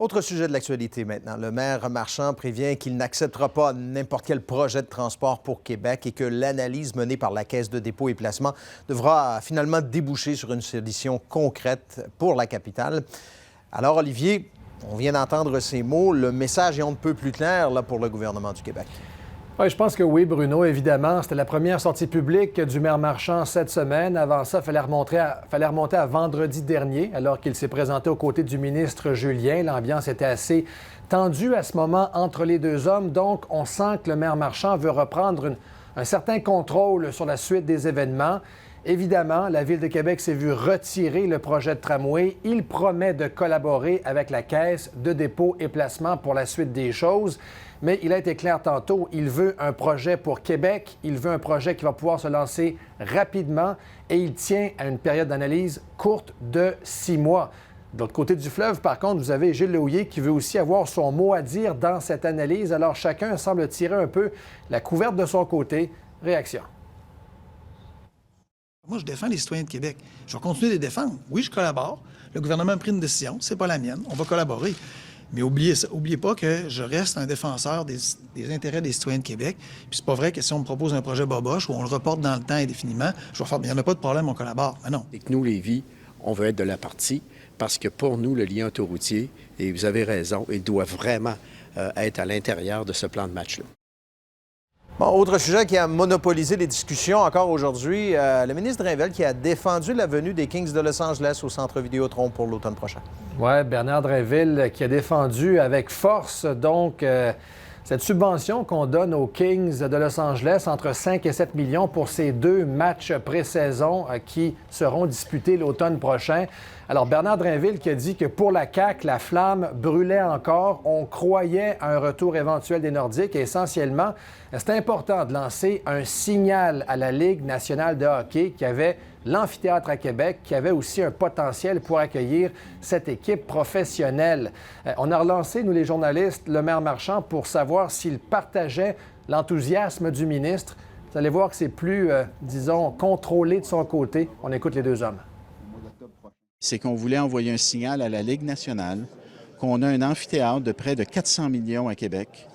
Autre sujet de l'actualité maintenant. Le maire Marchand prévient qu'il n'acceptera pas n'importe quel projet de transport pour Québec et que l'analyse menée par la Caisse de dépôt et placement devra finalement déboucher sur une solution concrète pour la capitale. Alors, Olivier, on vient d'entendre ces mots. Le message est on ne peut plus clair là, pour le gouvernement du Québec. Oui, je pense que oui, Bruno, évidemment. C'était la première sortie publique du maire Marchand cette semaine. Avant ça, il fallait remonter à vendredi dernier, alors qu'il s'est présenté aux côtés du ministre Julien. L'ambiance était assez tendue à ce moment entre les deux hommes. Donc, on sent que le maire Marchand veut reprendre un certain contrôle sur la suite des événements. Évidemment, la Ville de Québec s'est vue retirer le projet de tramway. Il promet de collaborer avec la Caisse de dépôt et placement pour la suite des choses. Mais il a été clair tantôt, il veut un projet pour Québec, il veut un projet qui va pouvoir se lancer rapidement et il tient à une période d'analyse courte de 6 mois. De l'autre côté du fleuve, par contre, vous avez Gilles Lehouillier qui veut aussi avoir son mot à dire dans cette analyse. Alors chacun semble tirer un peu la couverte de son côté. Réaction. Moi, je défends les citoyens de Québec. Je vais continuer de les défendre. Oui, je collabore. Le gouvernement a pris une décision. C'est pas la mienne. On va collaborer. Mais oubliez pas que je reste un défenseur des intérêts des citoyens de Québec. Puis c'est pas vrai que si on me propose un projet boboche ou on le reporte dans le temps indéfiniment, je vais faire, il n'y en a pas de problème, on collabore. Mais non. Et que nous, Lévis, on veut être de la partie parce que pour nous, le lien autoroutier, et vous avez raison, il doit vraiment être à l'intérieur de ce plan de match-là. Bon, autre sujet qui a monopolisé les discussions encore aujourd'hui, le ministre Drainville qui a défendu la venue des Kings de Los Angeles au Centre Vidéotron pour l'automne prochain. Oui, Bernard Drainville qui a défendu avec force, donc, cette subvention qu'on donne aux Kings de Los Angeles, entre 5 et 7 millions pour ces 2 matchs pré-saison qui seront disputés l'automne prochain. Alors, Bernard Drainville qui a dit que pour la CAQ, la flamme brûlait encore. On croyait à un retour éventuel des Nordiques et essentiellement, c'est important de lancer un signal à la Ligue nationale de hockey qui avait l'amphithéâtre à Québec, qui avait aussi un potentiel pour accueillir cette équipe professionnelle. On a relancé, nous les journalistes, le maire Marchand pour savoir s'il partageait l'enthousiasme du ministre. Vous allez voir que c'est plus, disons, contrôlé de son côté. On écoute les deux hommes. C'est qu'on voulait envoyer un signal à la Ligue nationale qu'on a un amphithéâtre de près de 400 millions à Québec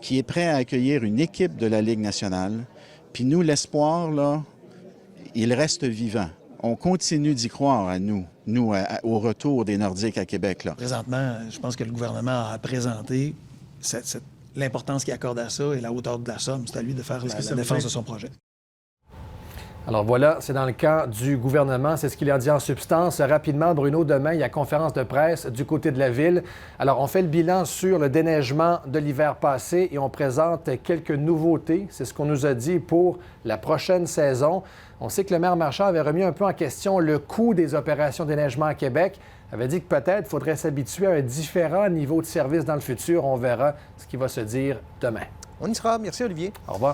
qui est prêt à accueillir une équipe de la Ligue nationale. Puis nous, l'espoir, là, il reste vivant. On continue d'y croire à nous au retour des Nordiques à Québec. Là. Présentement, je pense que le gouvernement a présenté l'importance qu'il accorde à ça et la hauteur de la somme. C'est à lui de faire la défense de son projet. Alors voilà, c'est dans le cas du gouvernement, c'est ce qu'il a dit en substance. Rapidement, Bruno, demain, il y a conférence de presse du côté de la Ville. Alors, on fait le bilan sur le déneigement de l'hiver passé et on présente quelques nouveautés. C'est ce qu'on nous a dit pour la prochaine saison. On sait que le maire Marchand avait remis un peu en question le coût des opérations de déneigement à Québec. Il avait dit que peut-être faudrait s'habituer à un différent niveau de service dans le futur. On verra ce qui va se dire demain. On y sera. Merci, Olivier. Au revoir.